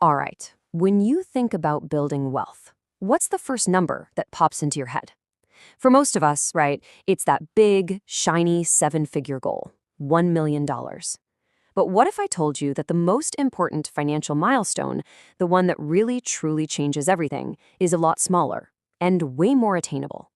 All right, when you think about building wealth, what's the first number that pops into your head? For most of us, right, it's that big, shiny seven-figure goal, $1 million. But what if I told you that the most important financial milestone, the one that really truly changes everything, is a lot smaller and way more attainable?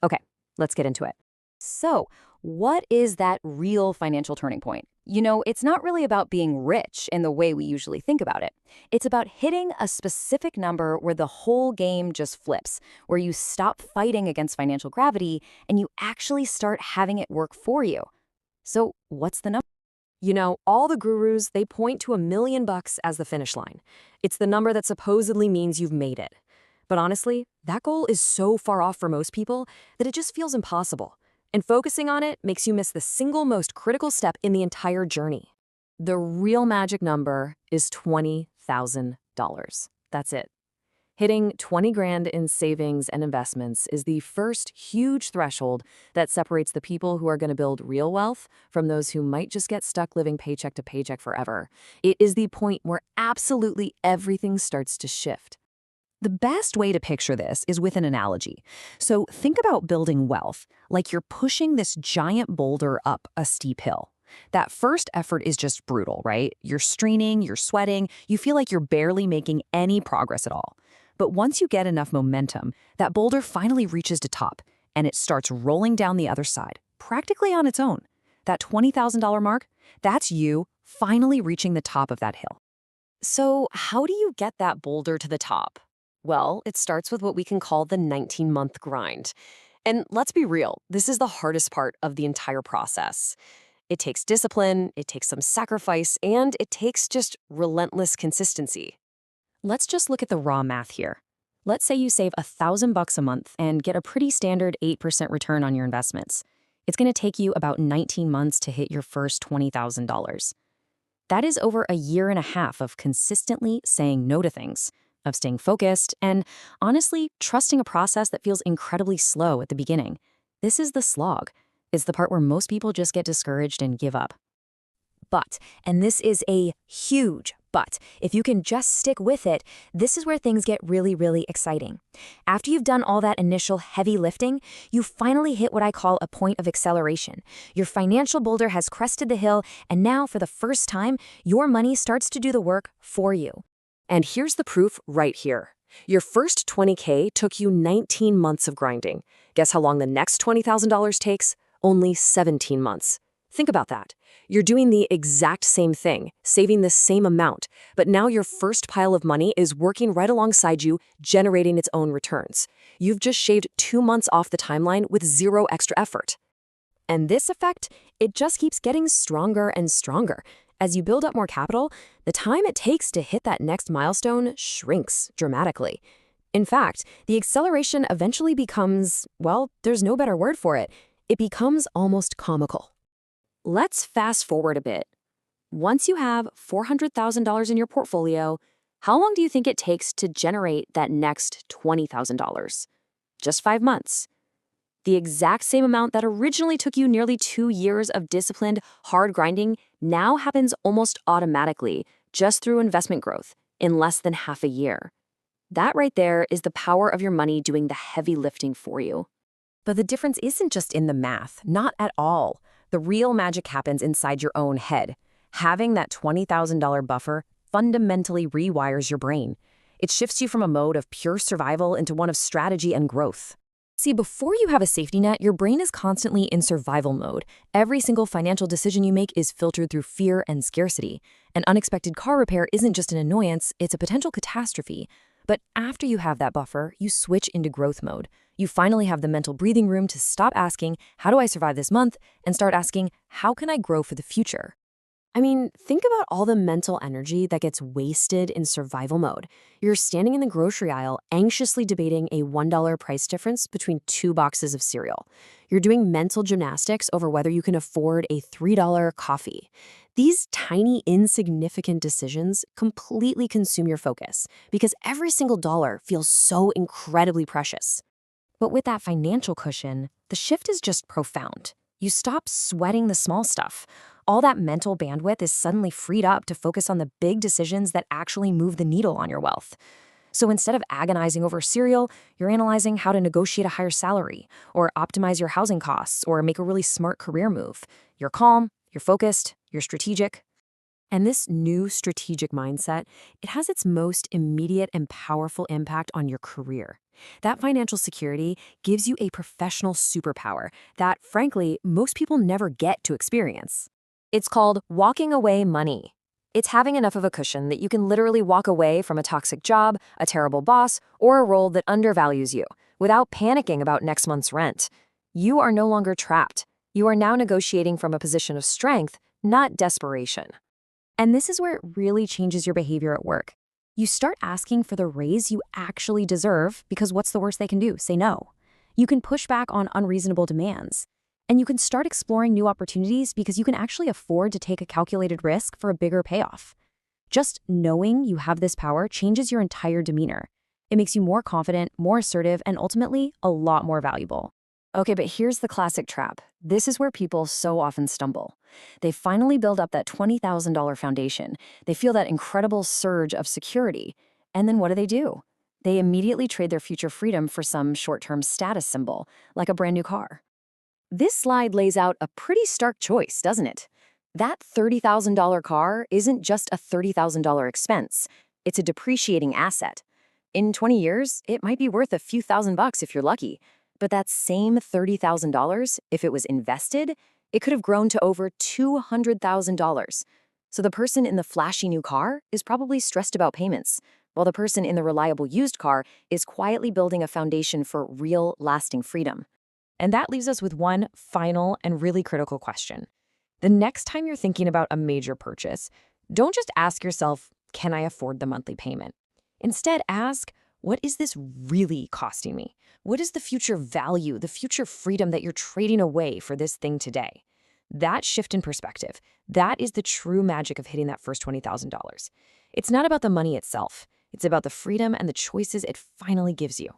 Okay, let's get into it. So, what is that real financial turning point? It's not really about being rich in the way we usually think about it. It's about hitting a specific number where the whole game just flips, where you stop fighting against financial gravity and you actually start having it work for you. So, what's the number? All the gurus, they point to $1 million as the finish line. It's the number that supposedly means you've made it. But honestly, that goal is so far off for most people that it just feels impossible. And focusing on it makes you miss the single most critical step in the entire journey. The real magic number is $20,000. That's it. Hitting 20 grand in savings and investments is the first huge threshold that separates the people who are going to build real wealth from those who might just get stuck living paycheck to paycheck forever. It is the point where absolutely everything starts to shift. The best way to picture this is with an analogy. So think about building wealth like you're pushing this giant boulder up a steep hill. That first effort is just brutal, right? You're straining, you're sweating, you feel like you're barely making any progress at all. But once you get enough momentum, that boulder finally reaches the top, and it starts rolling down the other side, practically on its own. That $20,000 mark, that's you finally reaching the top of that hill. So how do you get that boulder to the top? Well, it starts with what we can call the 19-month grind. And let's be real, this is the hardest part of the entire process. It takes discipline, it takes some sacrifice, and it takes just relentless consistency. Let's just look at the raw math here. Let's say you save $1,000 a month and get a pretty standard 8% return on your investments. It's going to take you about 19 months to hit your first $20,000. That is over a year and a half of consistently saying no to things, of staying focused, and honestly, trusting a process that feels incredibly slow at the beginning. This is the slog. It's the part where most people just get discouraged and give up. But, and this is a huge but, if you can just stick with it, this is where things get really, really exciting. After you've done all that initial heavy lifting, you finally hit what I call a point of acceleration. Your financial boulder has crested the hill, and now, for the first time, your money starts to do the work for you. And here's the proof right here. Your first 20K took you 19 months of grinding. Guess how long the next $20,000 takes? Only 17 months. Think about that. You're doing the exact same thing, saving the same amount, but now your first pile of money is working right alongside you, generating its own returns. You've just shaved 2 months off the timeline with zero extra effort. And this effect, it just keeps getting stronger and stronger. As you build up more capital, the time it takes to hit that next milestone shrinks dramatically. In fact, the acceleration eventually becomes, well, there's no better word for it. It becomes almost comical. Let's fast forward a bit. Once you have $400,000 in your portfolio, how long do you think it takes to generate that next $20,000? Just 5 months. The exact same amount that originally took you nearly 2 years of disciplined, hard grinding now happens almost automatically, just through investment growth, in less than half a year. That right there is the power of your money doing the heavy lifting for you. But the difference isn't just in the math, not at all. The real magic happens inside your own head. Having that $20,000 buffer fundamentally rewires your brain. It shifts you from a mode of pure survival into one of strategy and growth. See, before you have a safety net, your brain is constantly in survival mode. Every single financial decision you make is filtered through fear and scarcity. An unexpected car repair isn't just an annoyance, it's a potential catastrophe. But after you have that buffer, you switch into growth mode. You finally have the mental breathing room to stop asking, how do I survive this month? And start asking, how can I grow for the future? I mean, think about all the mental energy that gets wasted in survival mode. You're standing in the grocery aisle anxiously debating a $1 price difference between 2 boxes of cereal. You're doing mental gymnastics over whether you can afford a $3 coffee. These tiny, insignificant decisions completely consume your focus because every single dollar feels so incredibly precious. But with that financial cushion, the shift is just profound. You stop sweating the small stuff. All that mental bandwidth is suddenly freed up to focus on the big decisions that actually move the needle on your wealth. So instead of agonizing over cereal, you're analyzing how to negotiate a higher salary, or optimize your housing costs, or make a really smart career move. You're calm, you're focused, you're strategic. And this new strategic mindset, it has its most immediate and powerful impact on your career. That financial security gives you a professional superpower that, frankly, most people never get to experience. It's called walking away money. It's having enough of a cushion that you can literally walk away from a toxic job, a terrible boss, or a role that undervalues you without panicking about next month's rent. You are no longer trapped. You are now negotiating from a position of strength, not desperation. And this is where it really changes your behavior at work. You start asking for the raise you actually deserve because what's the worst they can do? Say no. You can push back on unreasonable demands. And you can start exploring new opportunities because you can actually afford to take a calculated risk for a bigger payoff. Just knowing you have this power changes your entire demeanor. It makes you more confident, more assertive, and ultimately a lot more valuable. Okay, but here's the classic trap. This is where people so often stumble. They finally build up that $20,000 foundation. They feel that incredible surge of security. And then what do? They immediately trade their future freedom for some short-term status symbol, like a brand new car. This slide lays out a pretty stark choice, doesn't it? That $30,000 car isn't just a $30,000 expense. It's a depreciating asset. In 20 years, it might be worth a few $1,000s if you're lucky. But that same $30,000, if it was invested, it could have grown to over $200,000. So the person in the flashy new car is probably stressed about payments, while the person in the reliable used car is quietly building a foundation for real, lasting freedom. And that leaves us with one final and really critical question. The next time you're thinking about a major purchase, don't just ask yourself, can I afford the monthly payment? Instead, ask, what is this really costing me? What is the future value, the future freedom that you're trading away for this thing today? That shift in perspective, that is the true magic of hitting that first $20,000. It's not about the money itself. It's about the freedom and the choices it finally gives you.